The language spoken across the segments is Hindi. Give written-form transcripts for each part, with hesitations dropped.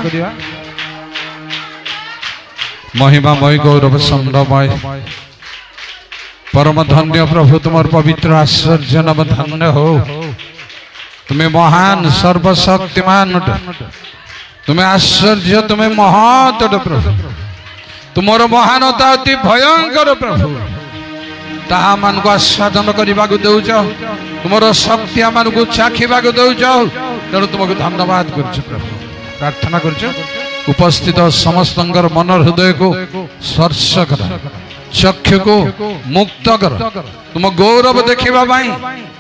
करिया महिमामय गौरव चंद्रमय परम धन्य प्रभु तुम पवित्र आश्चर्य नव धन्य हो तुम्हें महान सर्वशक्तिमान तुम्हें आश्चर्य तुम्हें महत प्रभु तुमर महानता अति भयंकर प्रभु ताहा मान को आस्वादन करने को दौच तुमर शक्ति मान को चाखा दौच तेणु तुमको धन्यवाद कर प्रभु प्रार्थना कर उपस्थित समस्त मन हृदय को स्पर्श कर चक्षु को मुक्त कर तुम गौरव देखा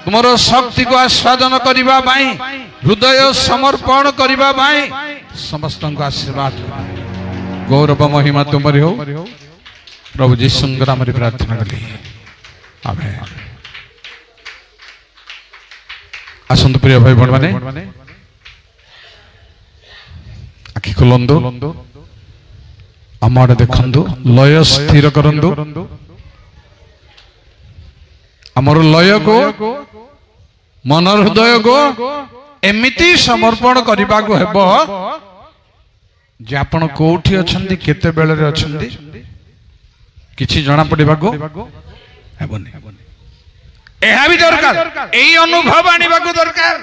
तुम शक्ति को आस्वादन करने हृदय समर्पण करने समस्त को आशीर्वाद कर गौरव महिमा तुमरी हो प्रभु जीशु नाम प्रार्थना कली आमेन। आसंतु प्रिय भाई बहन माने आखि खोलंदु आम आड़े देखंदु लय स्थिर करंदु आमर लय को मन हृदय को एमिति समर्पण करने को हेबो जे आपण कोठी अछंती केते बेले रे अछंती किछि जणा पड़िबा को हेबोनी एहा भी दरकार एई अनुभव आनिबा को दरकार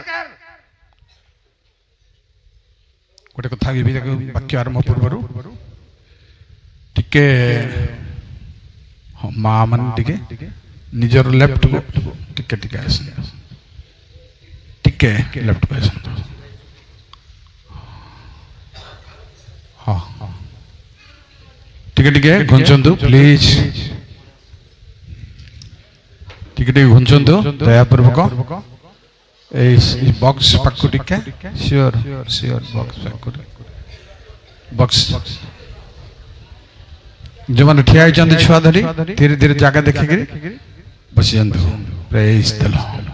गोटे कथा भी वाक्य आरंभ पूर्व टिके माँ मान टिके निजर लेफ्ट को टिके टिके टिके लेफ्ट को हाँ टिके टिके घुंचंतु प्लीज टिके टिके घुंचंतु दयापूर्वक बॉक्स पाकु टिके श्योर श्योर बॉक्स पाकु बॉक्स जो मैंने ठिया होती छुआ धरी धीरे धीरे जगह देखिक बसी जातु प्रेज द लॉर्ड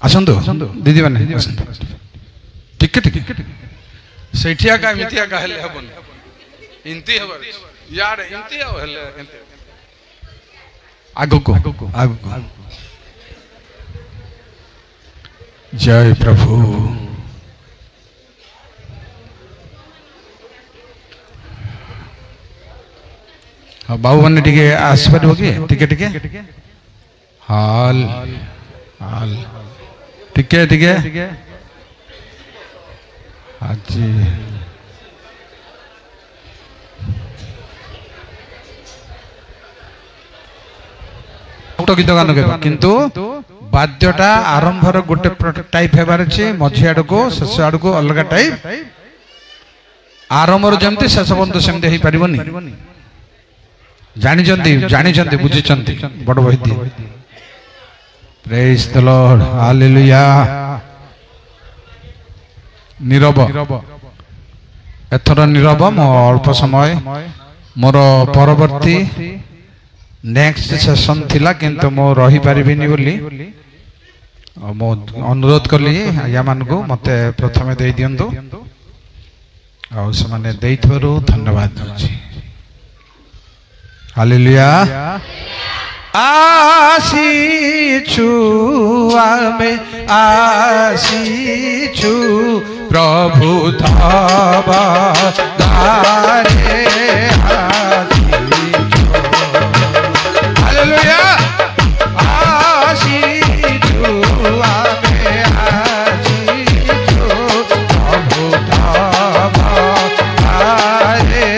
आसतु दीदी मैंने टिके टिके सेठिया का मिथिया का हेले हबन इंती हबर यार इंती हो हेले आगो को जय प्रभु हाँ बाबू मैंने टिके आसपार कि टिके टिके हाल हाल टिके टिके आज गीत गान गाइबा किंतु बाद्यटा आरंभर गोटे टाइप हेबार अछि मझी आड़ को शेष आड़ को अलग टाइप आरंभर जमती शेष पर्यंत सेमती हेई परिबोनी जानी बुझी बड़ वैद्य प्रेज द लॉर्ड हालेलुया नीरव एथर नीरव मो अल्प समय मोर परवर्ती नेक्स्ट सेशन थिला किंतु मो रही पारिबिनी बोली मो अनुरोध कली या मान को मते प्रथमे दे दियंतु आ से माने देइथरो धन्यवाद दउछि हालेलुया आसीछु आमे आसीछु प्रभु धावा दारे आसीछु हालेलुया आसीछु आमे आसीछु प्रभु धावा दारे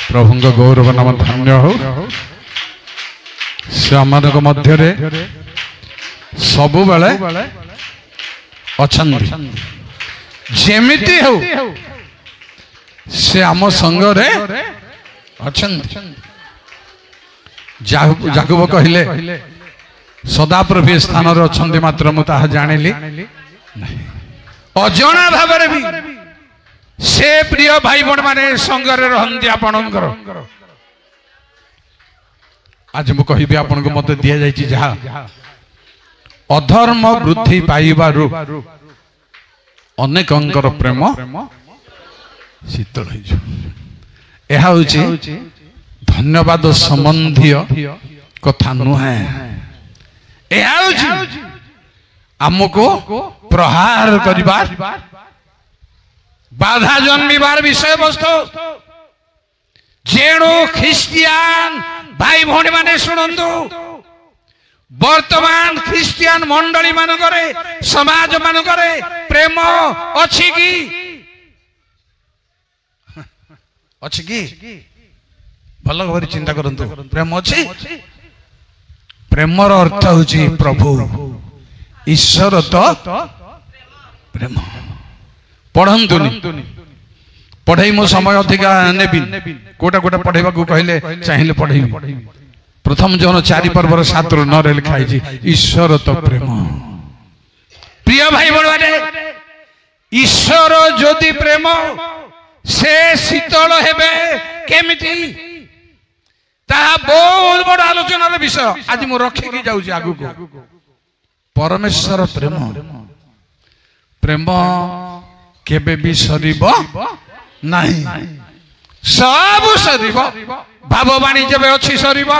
प्रभु गौरव नाम धन्य हो से आम मध्य सबु बेले जेमिति हो से आम संगरे जाकुब कहले सदा प्रभु स्थान अच्छा मात्र मुझे जानिली अजना भाव भी से प्रिय भाई बण माने संगरे रहंती आपणकर आज मु कहिबी आपन को मते दिया जायछि जहा अधर्म वृद्धि पाइबारु अनेकंकर प्रेम शीतल हो यह होछि धन्यवाद संबंधी कथा नुहे यह होछि हमको प्रहार करिबार बाधा जन्मिबार विषय वस्तु जेणु ख्रिस्टियान भाई भौणी माने शुणु वर्तमान ख्रिस्टियान मंडली मानकरे समाज मानकरे प्रेम अछि कि भल भाव चिंता करंतु प्रेम अछि प्रेमर अर्थ होछि प्रभु ईश्वर तो प्रेम पढ़ंतुनी पढ़ाई मो समय अधिका नेबी कोटा कोटा पढ़ेबा को कहले चाहिए पढ़ेबी प्रथम जन 4 पर्वर 7 9 लिखाई ईश्वर तो प्रेम प्रिय भाई बड़े ईश्वर ज्योति प्रेम से शीतल हेबे केमिति ता बहुत बड़ आलोचनार विषय आज मु रखी की जाउची आगु को परमेश्वर प्रेम प्रेम केबे भी सरीबो नहीं सब सरीबो भाव वाणिज्य अच्छी सरीबो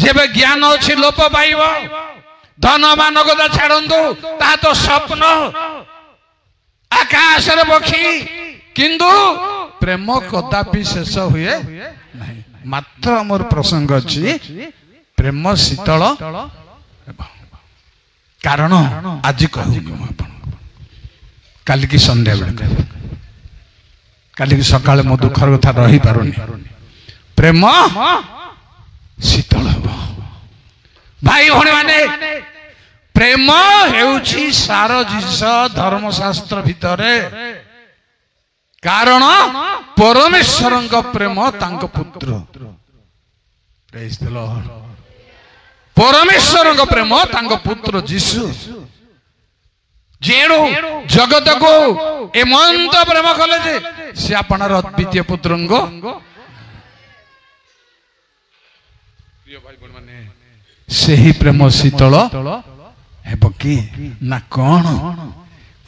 जेबे ज्ञान अच्छी लोप पाइबो धन मानकता छाड़ंतु ता तो स्वप्न आकाश रे पक्षी किंतु प्रेम कदापि शेष हुए नहीं मात्र मोर प्रसंग अछि प्रेम शीतल कारण आज कहूँ काली की संध्या बेले काली की सकाळे मो दुखर कथा रही पारुनी प्रेम शीतल हो भाई भौणी माने प्रेम हेउछि सार जिस धर्मशास्त्र भितरे कारण परमेश्वर प्रेम तांको पुत्र प्रेज द लॉर्ड परमेश्वर प्रेम तांको पुत्र जीसु जेणु जगत को एमंत प्रेम कले जे से आपणार अद्वितीय पुत्र से ही प्रेम शीतल हेब कि ना कौन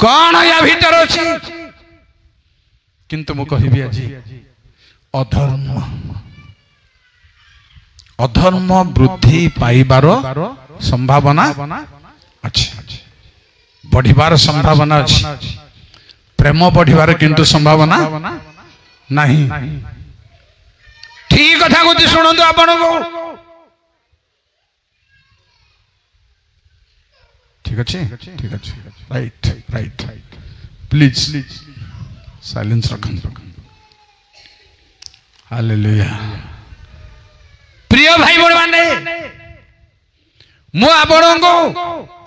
कौन या भीतर अछि किंतु मु कहिबी आज अधर्म अधर्म वृद्धि पाइबार संभावना अछि बढ़िबार संभावना अछि प्रेम बढ़िबार किंतु संभावना नहीं ठीक कथा को सुनंतु आपण को ठीक अच्छे राइट राइट प्लीज साइलेंस रखन हालेलुया प्रिय भाई बड़ माने मु आपण को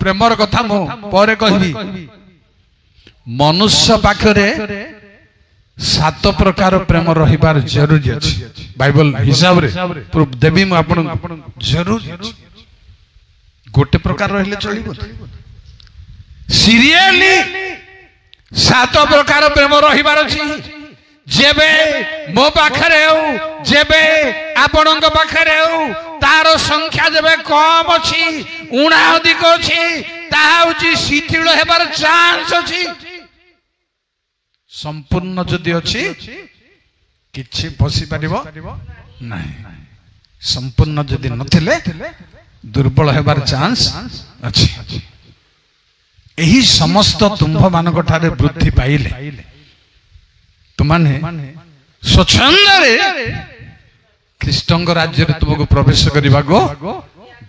प्रेमर कथा मु परे कहबी मनुष्य पाखरे 7 प्रकार प्रेम रहिबार जरूरी अछि बाइबल हिसाब रे प्रूफ देबी मु आपण जरूरी अछि गोटे प्रकार रहले चलिबो सीरियसली 7 प्रकार प्रेम रहिबार अछि जेबे मो पाखरे हो जेबे आपणक पाखरे हो तार संख्या जेबे कम अछि उणा अधिक अछि ताहा होची शिथिल हेबार चांस अछि संपूर्ण जदि अछि किछि फसी परिबो नाही संपूर्ण जदि नथिले दुर्बल हेबार चांस अछि एही समस्त तुम्भ मानक ठारे वृद्धि पाइले तुमने स्वच्छंद रे ख्रीष्टंग राज्य रे तुमको प्रवेश करबा को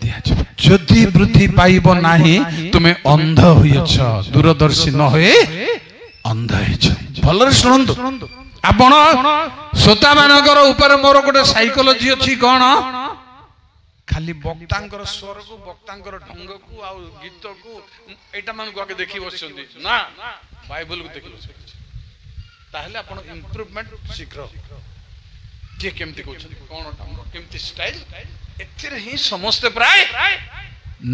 दिया जाबे जदि वृद्धि पाइबो नाही तुमे अंध होइछ दूरदर्शी न होए अंध होइछ भलरे सुनंतु आपण श्रोता मानकर ऊपर मोर गोटे साइकोलॉजी अच्छी कौन खाली वक्तांकर स्वर को वक्तांकर ढंग को आ गीत को एटा मान को आगे देखि बसछन्ती ना बाइबल को देखि बसछन्ती ताहले आपण इंप्रूवमेंट शीघ्र जे केमती कोछन कोन ढंग केमती स्टाइल एथिरे ही समस्त प्राय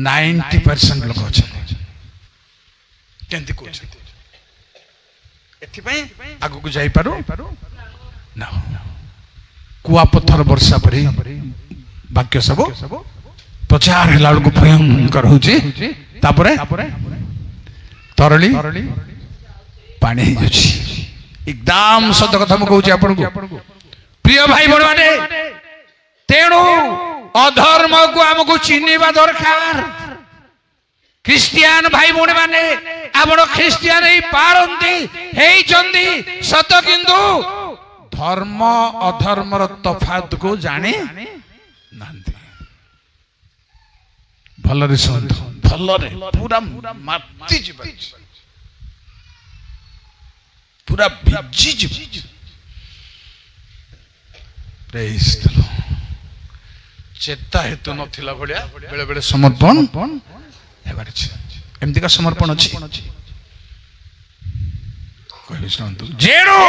90% लोग अछन केमती कोछन एथि पई आगु को जाई पारो ना कुआ पत्थर वर्षा परी वाक्य सब प्रचार हेला को भयंकर होची तापरे तरली पानी ही जछि एकदम सत्य कथा म कहूची आपन को प्रिय भाई बड़ माने तेणु अधर्म को हमको चिन्हवा दरकार क्रिश्चियन भाई बड़ माने आपण क्रिश्चियन ही पारंती हेई चंदी सत किंतु धर्म अधर्मर तफात को जाने नांदी भलरे सुन भलरे पूरा माती जीवन पूरा भिजी जीवन प्रेज द लॉर्ड चेता हेतु नथिला भलिया बेले बेले समर्पण हेबार छै एमती का समर्पण अछि कहि सुनतु जेरो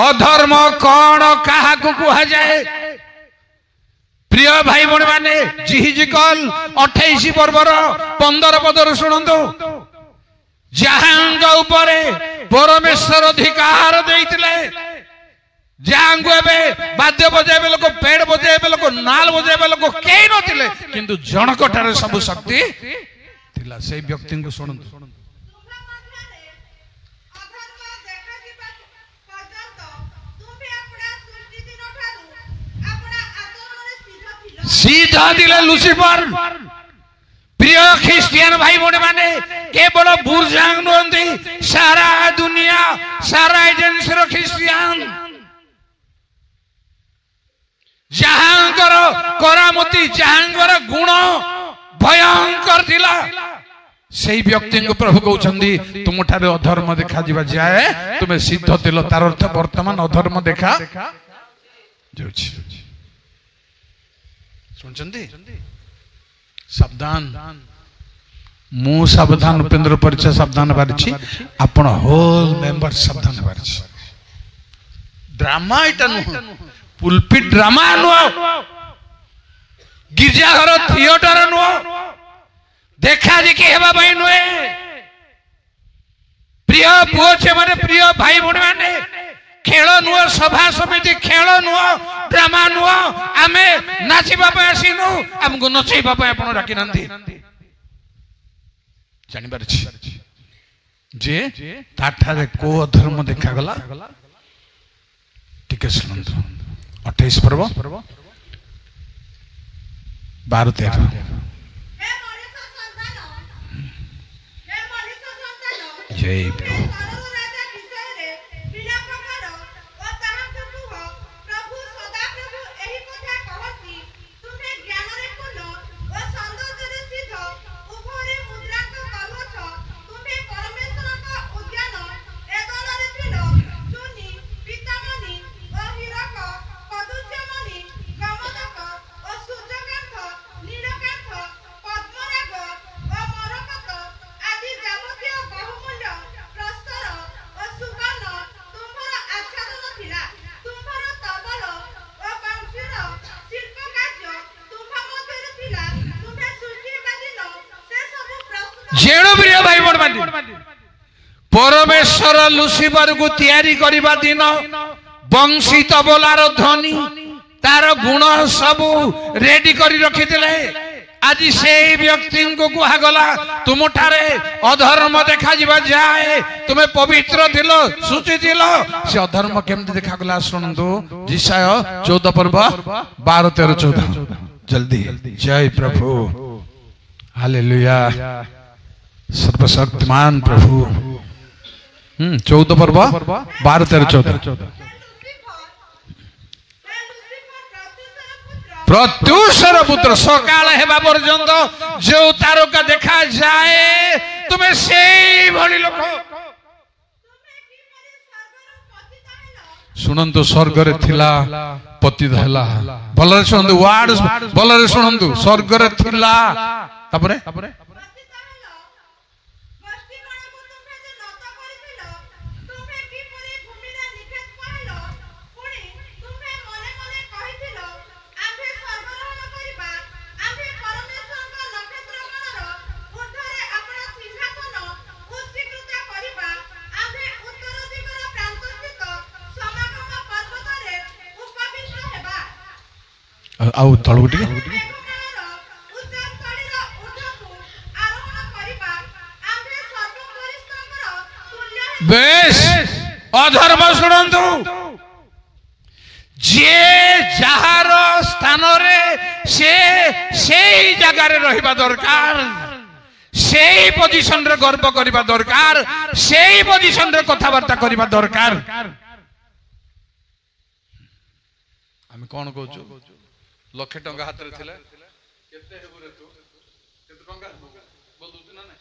अधर्म कौन कहा को कहा जाए प्रिय भाई बण माने जिहिजिकल 28 पर्वर 15 पदर सुनंतु जहांग ऊपरे परमेश्वर अधिकार देइतिले जहांग एबे वाद्य बजाइबे लोक पेड़ बजाइबे लोक नाल बजाइबे लोक केई नथिले किंतु जनकटारे सब शक्ति थिला से व्यक्ति को सुनंतु सीधा दिले लुसिफर प्रिय क्रिश्चियन भाई बड़े माने केवल बुर्जांग नोंदी सारा दुनिया सारा एजेंसी रो क्रिश्चियन जहांकर करामती जहांकर गुण भयंकर थिला सेही व्यक्ति को प्रभु कहउछंदी तुम ठारे अधर्म देखा जिबा जाए तुमे सिद्ध थिलो तार अर्थ वर्तमान अधर्म देखा जाउछि सुनचंदी सावधान मु सावधान उपेंद्र परिचय सावधान बारिछि आपण होल मेंबर सावधान बारिछि ड्रामा इटा नु पुलपिट ड्रामा नु गिरजा घर थिएटर नु देखा देखी हेबा भाई नुए प्रिय पुओ छे माने प्रिय भाई बण माने खेल नुह सभा समिति खेल नुह ड्रामा नुह आमे नाचिबा पे आसीनु हमको नचैबा पे आपण राखी नंदी जानि परछि जे ताठारे को धर्म देखा गला टिके सुनंतु 28 पर्व 12-13 जय प्रभु प्रिय भाई बड़ परमेश्वर लुसिफर को तैयारी करबा दिन बंशी तबलार ध्वनि तार गुण सब रेडी करी रखिथिले आज से व्यक्ति को कहा गला तुम ठारे अधर्म देखा जिबा जाए तुम्हें पवित्र थिलो सुचि थिलो से अधर्म केमति देखा गला सुनंदु जिसाय 14 पर्व 12-13-14 जल्दी जय प्रभु हालेलुया सर्वशक्तिमान प्रभु 14 पर्व 12-13-14 प्रत्युषर पुत्र सकाल हेबा पर्यंत जो तारका देखा जाए तुम्हें से भली लोक शुणु स्वर्ग रे थिला पति धला भलरे शुणु वार्ड भलरे शुणु स्वर्ग रे थिला तापरे आउ तळगु टिके बेस अधर्म शुणु जे जहार स्थान रे से जगह रे रहिबा दरकार से पोजीशन रे गर्व करिबा दरकार से पोजीशन रे कथावार्ता करिबा दरकार आमे कोन कहूछु लक्षे टंका हाथ रे थिले केते हेबु रे तू केते टंका बोलुछु ना ना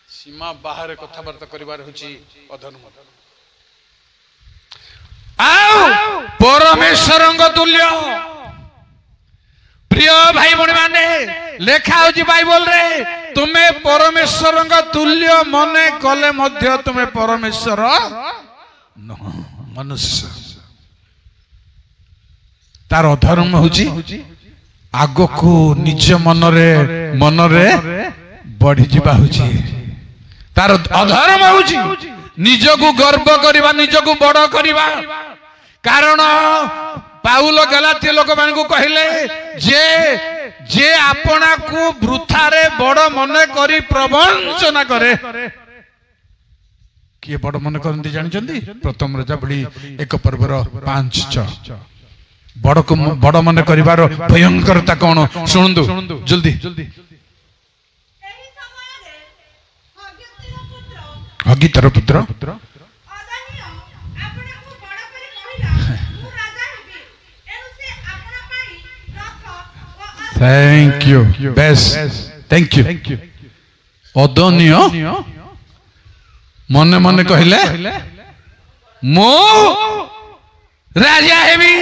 सीमा बाहर कथावार्ता करिबार होची अधर्म आओ परमेश्वरंग तुल्य प्रिय भाई भणी माने लेखा होची बाइबल रे तुमे परमेश्वरंग तुल्य मने कले मध्य तुमे परमेश्वर न मनुष्य तार अधर्म होची आगो को निज मनरे बढ़ी जिबा होची तार अधर्म होची निज को गर्व करिबा निज को बड़ करिबा कारण पाउल गलाती लोक मान को कहले जे आपना को वृथा रे बड़ मने करी प्रवंचना करे किए बड़ मन करंती जानचंदी प्रथम राजा बड़ी एक पर्वर 5:6 बड़ को बड़ मन करिवार भयंकरता कौन शुणु जल्दी हगितर पुत्र thank you best thank you अदनिय मने मने कहले मो राजा हेबी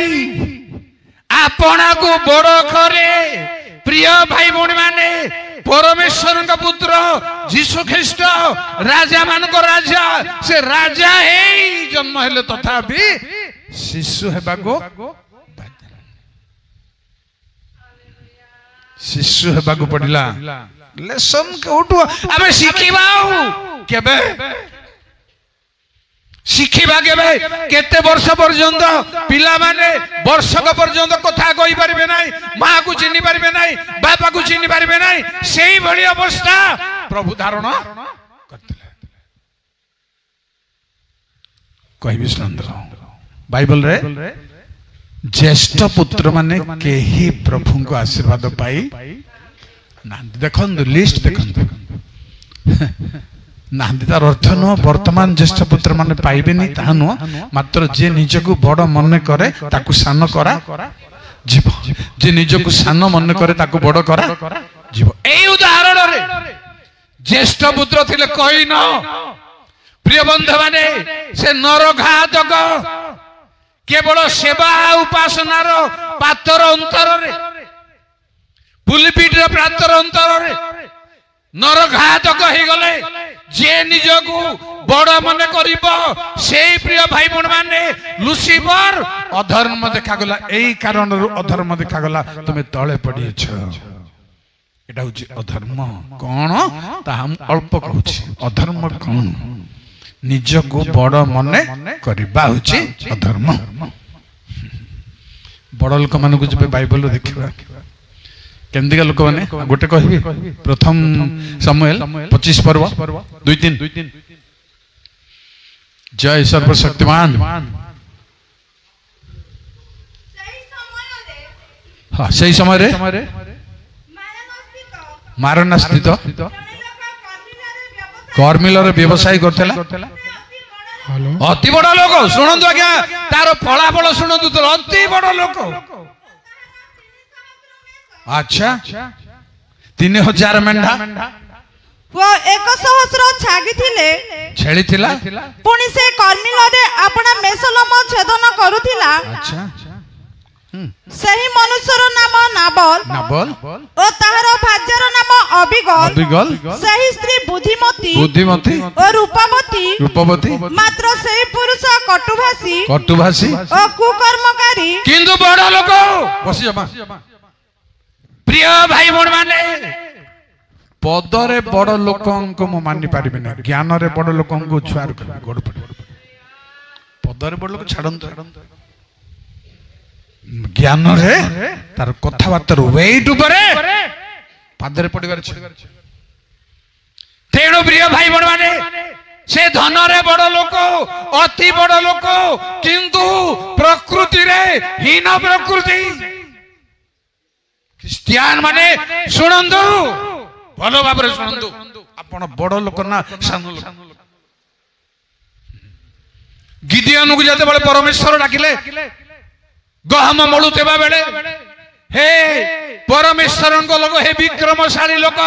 आपना को बड़ करे प्रिय भाई भौणी माने परमेश्वर का पुत्र जीशु ख्रीष्ट राजा मान को राजा से राजा हे जन्म हेले तथापि शिशु हेबा को शिशु हेबा को पड़िला लेसन कोठु आबे शिखिबा केबे शिखिबा केबे केते वर्ष पर्यंत पिला माने वर्षक पर्यंत कथा कहि परिबे नाही मां को चिन्हि परिबे नाही बापा को चिन्हि परिबे नाही सेही भली अवस्था प्रभु धारण करथिले कहबी सुनंदर बाइबल रे ज्येष्ठ पुत्र माने केही प्रभु को आशीर्वाद पाई ना देखन लिस्ट देखन नांदी तार अर्थ नुह वर्तमान ज्येष्ठ पुत्र माने पाइबे नहीं ता नुह मात्र जे निजको बड़ मन करे ताकु सान करा जीव जे निजको सान मन करे ताकु बड़ करा जीव एई उदाहरण रे ज्येष्ठ पुत्र थिले कहि न प्रिय बंधु माने से नरघातक केवल सेवा उपासनार पातर अंतर रे पुलिपिट रे पातर अंतर रे नरघातक हो गले जे निजको बड़ मन करिबो सेई प्रिय भाई बहन माने लुसिफर अधर्म देखा गला एई कारण अधर्म देखा गला तुमे तळे पड़ी छ एटा होची अधर्म कोन ता हम अल्प कहूची अधर्म कोन निजको बड़ मन करिबा होची अधर्म बड़ लोक मान को जब बाइबल देखिबा केंदिका लोक माने गोटे कहबी प्रथम सामुएल 25 पर्व 2-3 जय सर्वशक्तिमान हाँ सही समय रे मारना स्थित कर्मिलर व्यवसाय करथला अति बड़ लोक सुनंतु आज्ञा तार फलाफल सुनंतु तो अति बड़ लोक अच्छा 3000 मेंढा वो 100 छागी थिले छेली थिला पुणी से कर्मिलरे अपना मेसलम छेदन करुथिला। अच्छा सही मनुष्यर नाम नाबल नाबल ओ ताहार भाज्यर नाम अबिगल अबिगल सही स्त्री बुद्धिमती बुद्धिमती ओ रूपवती रूपवती मात्र सही पुरुष कटुभाषी कटुभाषी ओ कुकर्मकारी किंतु बड़ लोक बसी जमा प्रिय भाई भौणी माने पदरे बड़ लोकंको मु मानि पारिबे ना ज्ञान रे बड़ लोकंको छुआर कर गोड़ पड़ पदरे बड़ लोक छाडंत ज्ञान रे तार कथाबार्ता वेट ऊपर पादरे पड़िबार छ तेणु प्रिय भाई भौणी माने से धन रे बड़ लोक अति बड़ लोक किंतु प्रकृति रे हीन प्रकृति क्रिस्टियन माने सुनंदु भलो भाबरे सुनंदु आपण बड़ लोक ना सान लोक गिदियन को जते बळे परमेश्वर डाकिले गहम मळुतेबा बेले हे परमेश्वर को लोक हे विक्रमशाली लोक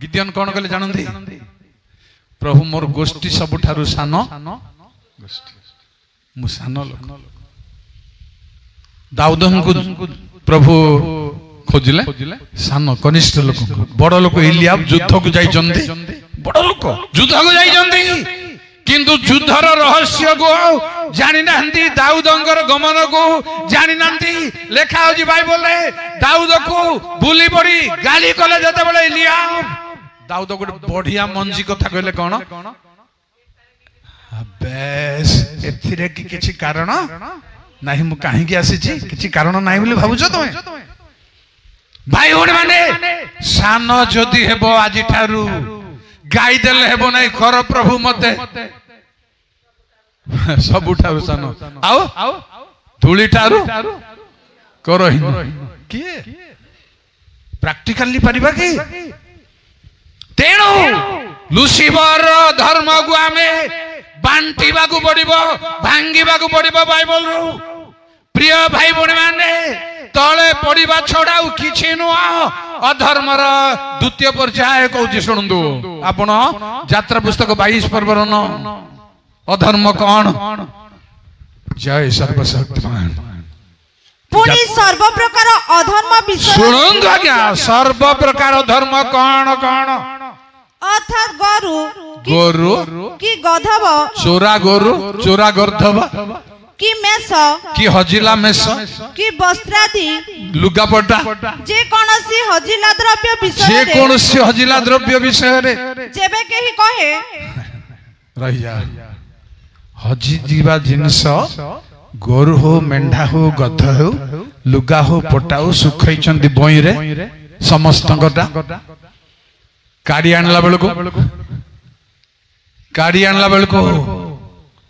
गिदियन कोन कले जानंदी प्रभु मोर गोष्ठी सबुठारु सानो गोष्ठी मु सानो लोक दाऊदन को प्रभु खोजिले सानो कनिष्ठ लोक बड़ लोक इलियाब युद्ध को जाई जंदी बड़ लोक युद्ध को जाई जंदी किंतु युद्धर रहस्य को जानि नांती दाऊदंकर गमन को जानि नांती लेखा होजी बाइबल रे दाऊद को बुली पड़ी गाली कले जते बेले इलियाब दाऊद को बढ़िया मंजी कथा कहले कोन बेस एथिरे की किछि कारण नाही मु काहे की आसीछि किछि कारण नाही बोली भाबुछ तमे भाई भौणी माने सान जदि हेबो आजि ठारू गाई देले हेबो नाही कर प्रभु मते सब ठारू सान आओ धूली ठारू करहिन के प्रैक्टिकली परिबा की तेणु लुसिफर धर्म को आमे बांटीबा को पड़िबो भांगीबा को पड़िबो बाइबल रो प्रिय भाई भौणी माने तले पड़िबा छडाउ किछि नुआ अधर्मर द्वितीय पर्याय कहूची शुणु आपण यात्रा पुस्तक 22 पर्वर अधर्म कौन जय सर्वशक्तिमान पुणी सर्व प्रकार अधर्म विषय शुणु आज्ञा सर्व प्रकार धर्म कौन कौन अर्थात गोरु गोरु की गधब चोरा गोरु चोरा गर्धब की मेष की हजिला मेष की वस्त्रादि लुगापटा जे कोनसी हजिला द्रव्य विषय जे कोनसी हजिला द्रव्य विषय रे जेबे केही कहे रही जा हजि जीवा जिंस गोरु हो मेंढा हो गध हो लुगा हो पटा हो सुखई चंदी बई रे समस्त गटा काडी आनला बेलको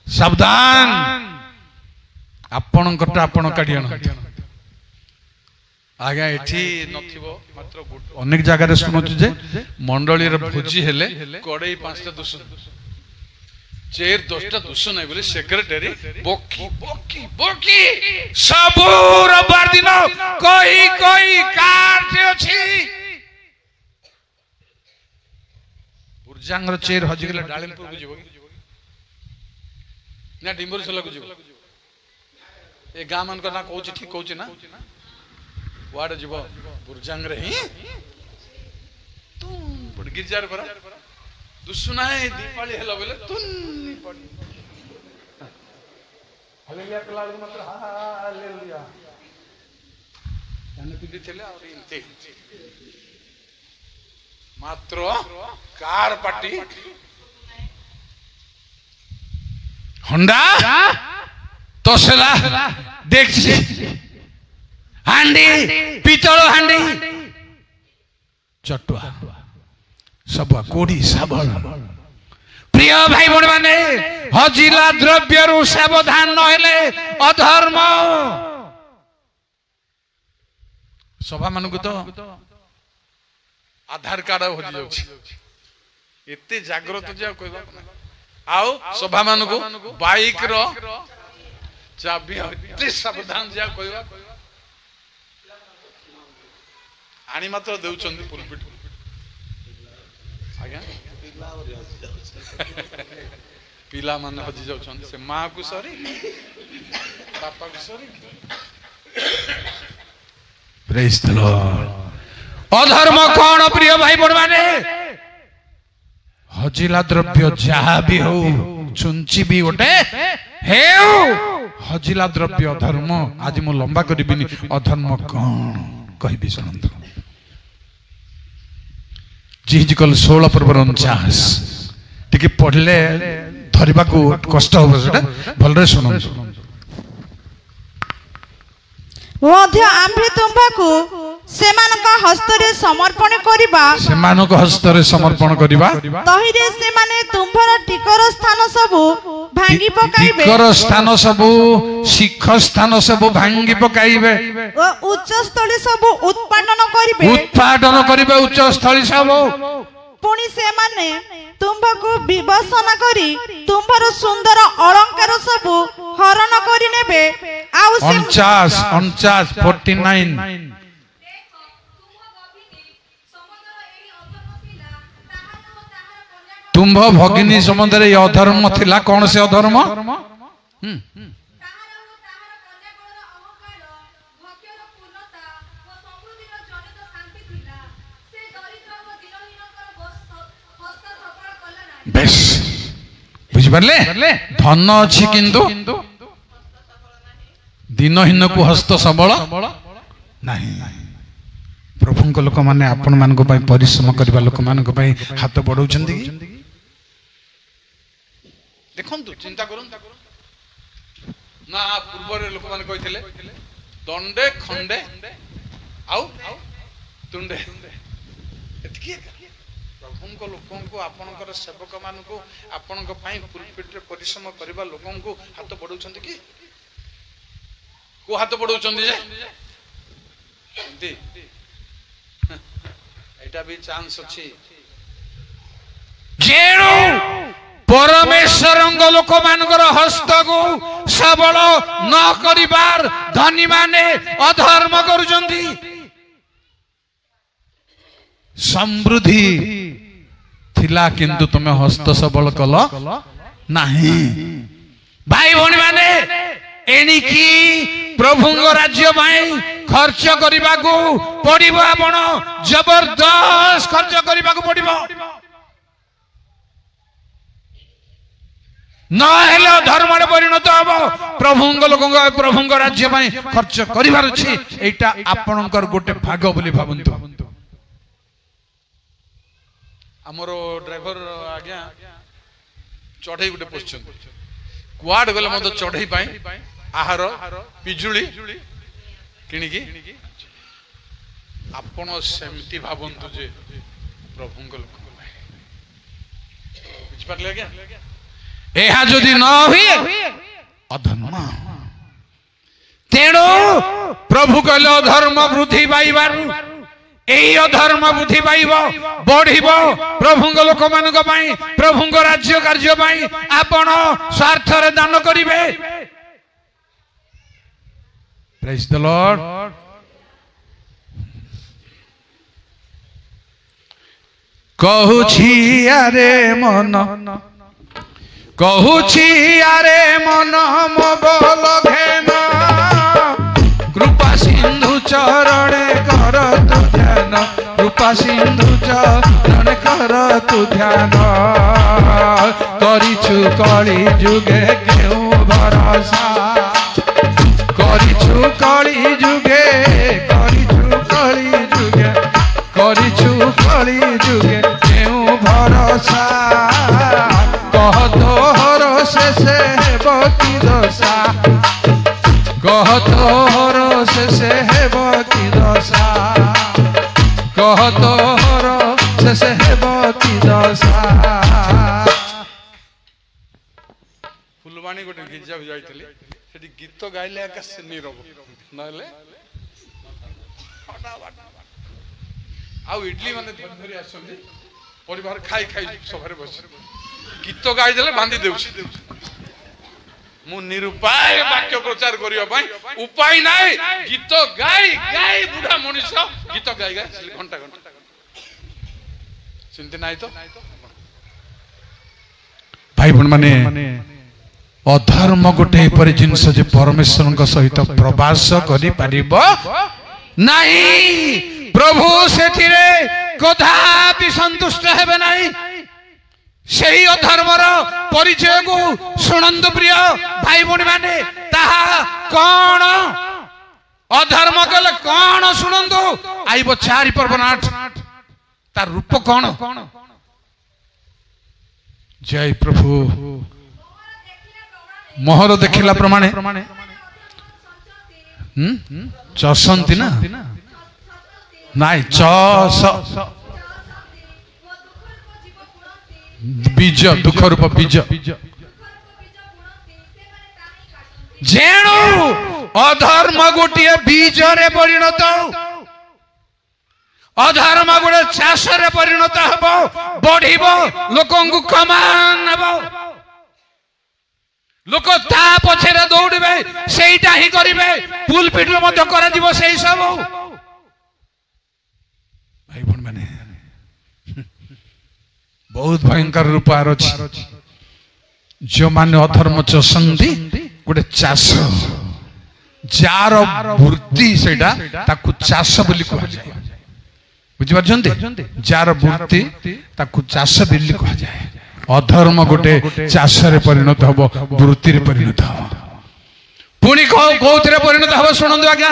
सावधान आपण कटा आपण काडी आन आज्ञा एठी नथिबो मात्र अनेक जगह रे सुनछु जे मंडली रे भोजी हेले कड़ई 5टा दुसु चेर 10टा दुसु नै बोले सेक्रेटरी बोकी बोकी बोकी सबु रविवार दिन कोई कोई कार्य अछि उर्जांगर चेर हजि गेले डालिमपुर को जीवो ना डिम्बर सला को जीवो ए गाम मन को ना कहूची ठीक कहूची ना वाड जीवो उर्जांगर ही तू बड़ गिरजार करा दुसुनाए दीपावली हेला बोले तुन्नी पड़ी हालेलुया कला मात्र हालेलुया जाने पिदी चले और इनते मात्र कार पार्टी होंडा तोसला देखछि हांडी पितळ हांडी चटुआ सब कोड़ी साबल प्रिय भाई भौणी माने हजिला द्रव्य रु सावधान न हेले अधर्म सभा मानक तो आधार कार्ड हो जाउछि एते जागृत जे कहबा आओ सभा मानक बाइक रो चाबी एते सावधान जे कहबा आनी मात्र देउछन पुलपिट आज्ञा पिला माने हजि जाउछन से माँ को सरी बापा को सरी प्रेज द लॉर्ड अधर्म कौन प्रिय भाई बड़ माने हजिला द्रव्य जहाँ भी हो चुंची भी गोटे हे हजिला द्रव्य अधर्म आज मु लंबा करिबिनी अधर्म कौन कहबी सुनंतु जिजिकल 16 पर्व 49 टिके पढ़ले धरिबा को कष्ट हो सेटा भलरे सुनंतु मध्य आम्भे तुम्बाकू सेमानक हस्तरे समर्पण करिबा सेमानक हस्तरे समर्पण करिबा तहिरे सेमाने तुम्भर टिकर स्थान सबु भांगी पकाइबे टिकर स्थान सबु शिख स्थान सबु भांगी पकाइबे ओ उच्च स्थली सबु उत्पादन करिबे उच्च स्थली सबु पुणी सेमाने तुम्भकु विवसन करी तुम्भर सुंदर अलंकार सबु हरण करि नेबे आउ 49 तुम्भ भगिनी संबंध ये अधर्म थिला कौन से अधर्म बेस बुझी पारले धन अछि किंतु दिनहीन को हस्त सबल नहीं प्रभु लोक माने आपण मान परिश्रम करवा लोक मान हाथ बढ़ाऊँ देखु चिंता करूँ ना पूर्व लोक मैंने कही दंडे खंडे आउ तुंडे प्रभु लोक आपणकर सेवक मान आपण पुलपिट परिश्रम करवा लोक हाथ बढ़ाऊँ कि को हाथ बढ़ाऊँ एटा भी चांस अछि जेणु परमेश्वर लोक मानकर हस्त को सबल न करिबार धनी माने अधर्म करुचंदी समृद्धि थिला किंतु तुमे हस्त सबल कल नहीं भाई भौणी माने एणिकी प्रभु राज्य खर्च करने को पड़ो आपण जबरदस्त खर्च करने को पड़ो नहेले धर्म परिणत हम प्रभु लोक प्रभु राज्य खर्च करार अच्छी एटा आपणकर गोटे भाग बोली भावतु आमर ड्राइवर आज्ञा चढ़ई गोटे पोषण कुआड गले मत चढ़ई आहार पिजुली किणिकी आपण सेमती भावतु जे प्रभु लोक बुझिपारे आज्ञा यह जदि न हुए अधर्म तेणु प्रभु कहले अधर्म वृद्धि पाइबार यही अधर्म वृद्धि पाइब बढ़िब प्रभु लोक मान प्रभु राज्य कार्य आपण स्वार्थ दान करिवे Praise the Lord. कहूछि आरे मन मो बोल घेन कृपा सिंधु चरणे कर तु ध्यान कृपा सिंधु चरणे कर तु ध्यान करिछु कली जुगे केउ भरोसा करिछु कली जुगे केउ भरोसा कह तोहर शेषे हेब कि दशा कह तोहर शेषे हेब कि दशा कह तोहर शेषे हेब कि दशा फुलवाणी गोटे गिर्जा जाइथिली सेठी गीत गाइले आकाश नीरव नले आउ इडली माने धरी आसंदी परिवार खाई खाई सफरे बस गीत गाई देले बांधी देउछि मु निरुपाय वाक्य प्रचार करियो पई उपाय नाही गीत गाई गाई बुढ़ा मनुष्य गीत गाई गाई घंटा घंटा चिंता नहीं तो भाई भण माने अधर्म गोटे एपरि जिनस जे परमेश्वर सहित प्रवास करि परिबो नहीं प्रभु सेथिरे कदापि संतुष्ट हेबे नहीं सही अधर्मर परिचय को सुनंदु प्रिय भाई भण माने ताहा कौन अधर्म कले कौन सुनंदु आइबो 4 पर्व 8 तार रूप कौन जय प्रभु मोहर देखिला प्रमाणे चसंती ना नाई चस बीज दुख रूप बीज जेणु अधर्म गोटे बीज रे परिणत अधर्म गोटे चाष रे परिणत हबो बढ़िबो लोकंकु कमान हबो लोक ता पछरे दौड़बे सेटा ही करिवे पुलपिट रे मध्य करा दिबो सेही सब भाई भण माने बहुत भयंकर रूप आर अछि जो माने अधर्म चसंती गोटे चाष जार वृत्ति सेटा ताकु चाष बोली कह जाय बुझि परछन्ते जार वृत्ति ताकु चाष बोली कह जाय अधर्म गोटे चाष रे परिणत हबो वृत्ति रे परिणत हबो पुनी कोथरे परिणत हबो सुनंदु आज्ञा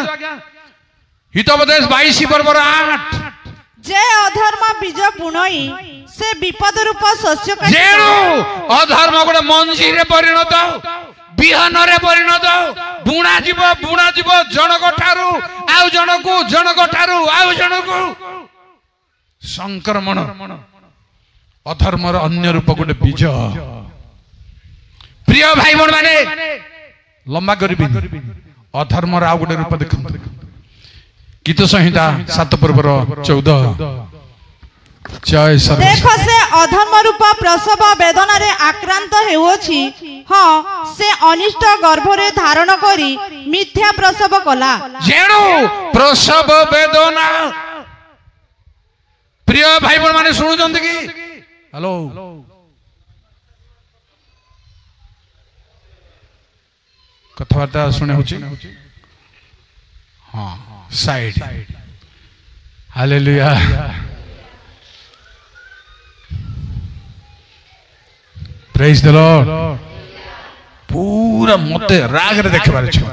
हितोपदेश 22 पर्व 8 जे अधर्म बीज बुणई से विपद रूप शस्य जेणु अधर्म गोटे मंजी रे परिणत बिहन रे परिणत बुणा जीव जनक ठारू आउ जनकु संक्रमण अधर्मर अन्य रूप गोटे बीज प्रिय भाई भण माने लंबा करबी अधर्मर आउ गोटे रूप देखंत गीत संहिता 7 पर्व 14 जय सर्व देखो से अधर्म रूप प्रसव वेदना रे आक्रांत हेउछि हां से अनिष्ट गर्भ रे धारण करी मिथ्या प्रसव कला जेणु प्रसव वेदना प्रिय भाई बहन माने सुनु जंत की हेलो कथावार्ता सुने होछि हां side hallelujah praise the Lord पूरा मते राग रे देखबार छै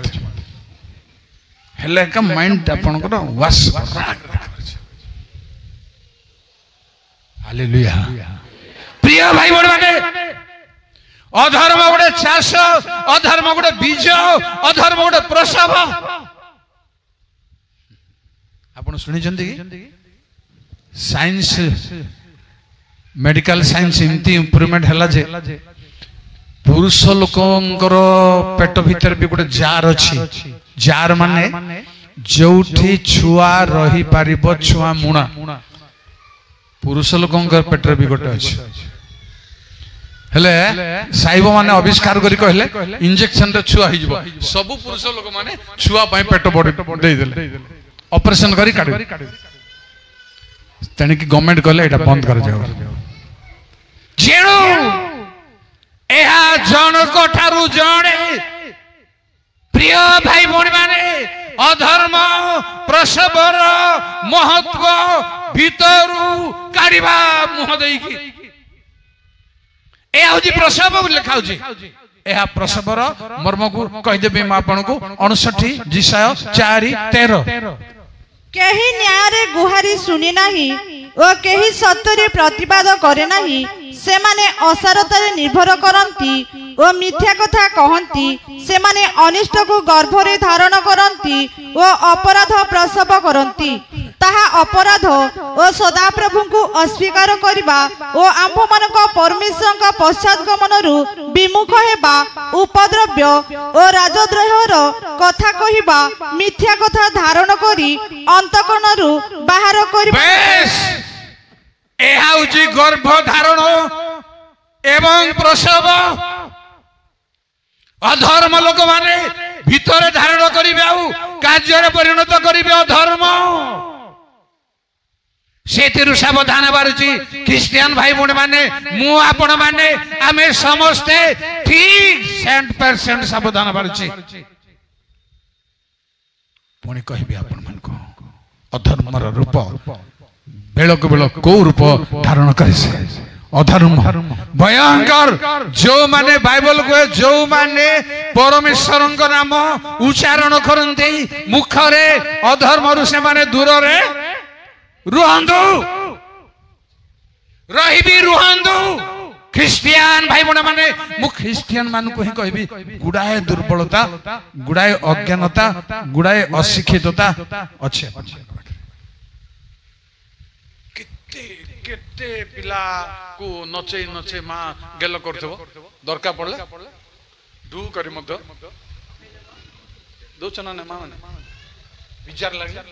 हेले का माइंड आपन को वास राग रे देखबार छै हालेलुया प्रिय भाई बहन माने अधर्म गोटे चाष अधर्म गोटे बीज अधर्म गोटे प्रसव आपण सुनि जंती साइंस मेडिकल साइंस इमती इंप्रूवमेंट हला जे पुरुष लोकंकर पेट भीतर भी गोटे जार अछि जार माने जोठी छुआ रही पारिबो छुआ मुणा पुरुष लोकंकर पेट भी गोटे अछि हेले साइबो माने आविष्कार करी कहले इंजेक्शन रे छुआ हि जबो सब पुरुष लोक माने छुआ पई पेट बडी दे देले ऑपरेशन करी काढ तने कि गवर्नमेंट कहले एटा बंद कर जाओ जेणु एहा जनक ठारू जणे प्रिय भाई भणी माने अधर्म प्रसवर महत्व भीतरु काढिबा मुह देइकी ए होजी प्रसव लिखा होजी एहा प्रसवर मर्म को कहि देबे म आपन को 59 जिसाय 4:13 केही न्याय रे गुहारी सुनि नाही ओ केही सत्य प्रतिवाद करे नाही से माने असारता रे निर्भर करंती ओ मिथ्या कथा कहंती से माने अनिष्ट को गर्भ रे धारण करंती ओ अपराध प्रसव करंती ताहा अपराध ओ सदा प्रभु को अस्वीकार करिबा ओ आंभ मानक परमेश्वर का पश्चात गमनरु विमुख हेबा उपद्रव्य ओ राजद्रोहर कथा कहिबा मिथ्या कथा धारण करी अंतकरणरु बाहर करिबा एहाउची गर्भ धारण एवं प्रसव अधर्म लोक माने भीतर धारण करिबे आ कार्य रे परिणत करिबे अधर्म से सावधान बारुची ख्रिस्टियन भाई भौणी माने मु आपण माने आमे समस्ते ठीक 100% सावधान बारुची पुणी कहबी आपण मन को अधर्मर रूप बेलक बेल को रूप धारण करे से अधर्म भयंकर जो माने बाइबल को जो माने परमेश्वर नाम उच्चारण करते मुखरे अधर्म से माने दूर रे रुहंदु रहिबी रुहंदु ख्रिस्टियन भाई बहन माने मु ख्रिस्टियन मान को ही कहबी गुडाए दुर्बलता गुडाए अज्ञानता गुडाए अशिक्षितता अच्छे केते पिला को नचे नचे मां गेल करथबो दरकार पड़ले डू करी मत दोचना ने मां माने विचार लागे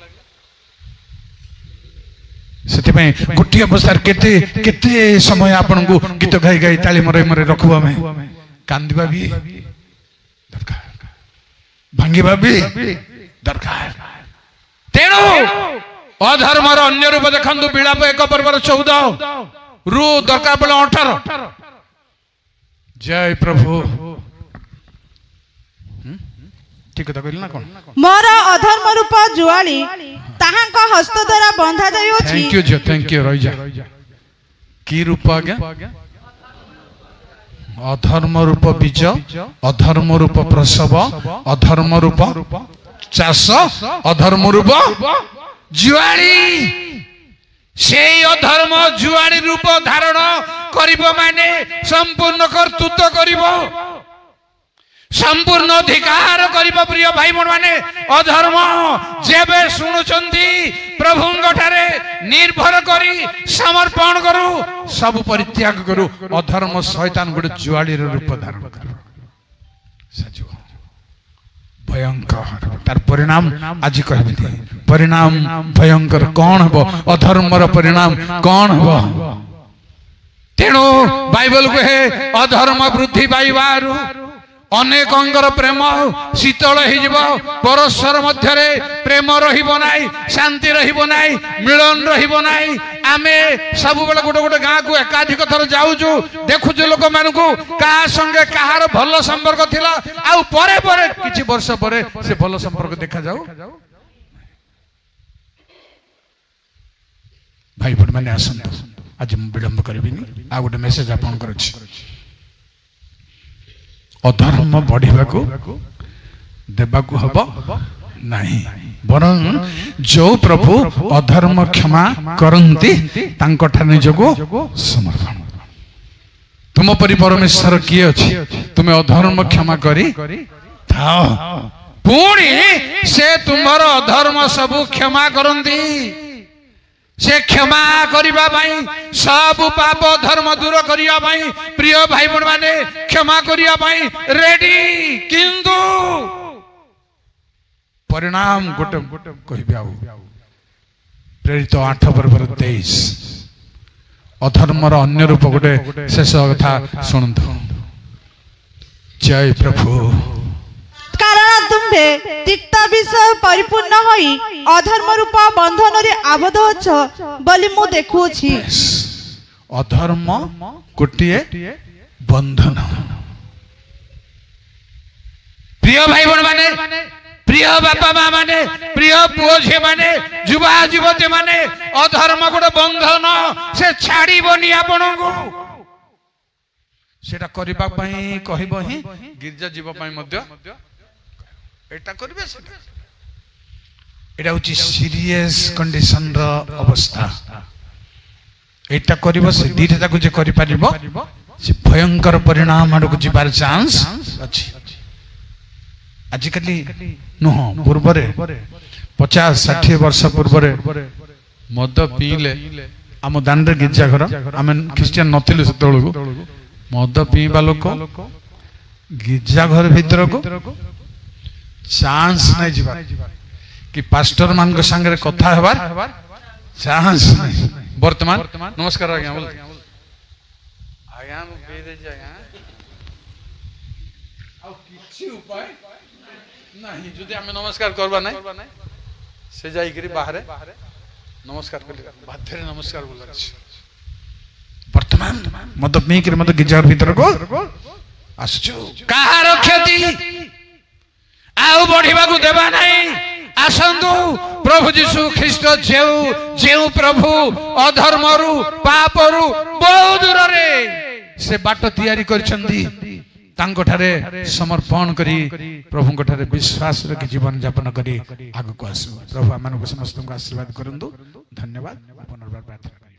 सेति पय गुटी अवस्था केते केते समय आपन को गीत गाई गाई ताली मरे मरे रखबो हमें कांदीबा भी दरकार भांगीबा भी दरकार तेणु अधर्मर अन्य रूप देखु विलाप 1 पर्वर 14 रु दरकार पड़े 18 जय प्रभु ठीक कथा कहली ना कोन मोर अधर्म रूप जुआली ताहांक हस्त द्वारा बंधा जाय अछि थैंक यू रही जा की रूप आगे अधर्म रूप बीज अधर्म रूप प्रसव अधर्म रूप चाष अधर्म रूप जुआली से अधर्म जुआली रूप धारण करिबो माने संपूर्ण कर्तृत्व करिबो संपूर्ण अधिकार करिबो प्रिय भाई बहन माने अधर्म जेबे सुनुचंदी प्रभुंग ठारे निर्भर करी समर्पण करू सब परित्याग करू अधर्म शैतान गुड जुआली रूप धारण करू सजो भयंकर तार परिणाम आज कहबी परिणाम भयंकर कौन हबो अधर्मर परिणाम कौन हबो तेणु बाइबल को है अधर्म वृद्धि पाइबारु अनेक अंगर प्रेम शीतल हो परस्पर मध्य प्रेम रही शांति रही मिलन रही आमे सब बेले गोटे गोटे गाँ को एकाधिक थर जाऊँ देखुचु लोक मान क्या संगे कहार भल संपर्क थिला आउ परे परे किछि वर्ष परे से भल संपर्क देखा जाऊ भाई भौणी मैंने आसतु आज विलंब करिबिनी आ गोटे मेसेज आपनकर अछि अधर्म बढ़िबा को देबा को हबो नहीं बरं जो प्रभु अधर्म क्षमा करंती तांको ठा निजको समर्पण तुम परि परमेश्वर किए अछि तुमे अधर्म क्षमा करी थाओ पुणी से तुमर अधर्म सब क्षमा करंती से क्षमा करिबा भाई सब पाप धर्म दूर करिया भाई प्रिय भाई बहन माने क्षमा करिया भाई रेडी किंतु परिणाम गोटे कहबी आउ प्रेरित 8 पर्वर 23 अधर्मर अन्य रूप गोटे शेष कथा सुनतु जय प्रभु कारण तुम्हे तिक्त विषय परिपूर्ण होई अधर्म रूप बंधन रे आबद्ध अछ बोली मु देखु छी अधर्म गोटिए बंधन प्रिय भाई बहन माने प्रिय बापा माँ माने प्रिय पुओ झे माने युवा युवती माने अधर्म गोटे बंधन से छाड़ीबनी आपनको सेटा करिबा पई कहबो ही गिरजा जीव पई मध्य एटा करबे सेटा एटा होची सीरियस कंडीशन रो अवस्था एटा करिबो से दीटा को जे करि परिबो से भयंकर परिणाम आडको जिबार चांस अछि आजिकली नुह पूर्वरे 50-60 वर्ष पूर्वरे मद पीले आम दांडे गिरजा घर आम ख्रिस्टियन नथिलु सेतळको मद पीबा लोक गिरजा घर भीतर को चांस नहीं जीवा कि पास्टर मान को संगे कथा हेबार चांस नहीं वर्तमान नमस्कार आज्ञा बोल आज्ञा बे दे आज्ञा आ किछि उपाय नहीं जदि हम नमस्कार करबा नहीं से जाई करी बाहर नमस्कार बाध्य नमस्कार बोल वर्तमान मत पीकर मत गिजार भीतर को आसचु कहार क्षति आउ बढ़िबा को देबा नहीं आसंतु प्रभु जीशु ख्रीस्ट जेउ प्रभु अधर्मरु पापरु बहु दूर रे से बाट तैयारी करछंदी तांको ठारे समर्पण करी प्रभु को ठारे विश्वास रखी जीवन यापन करी आगु को आसु प्रभु आमान को समस्त को आशीर्वाद करंदु धन्यवाद पुनर्बार प्रार्थना।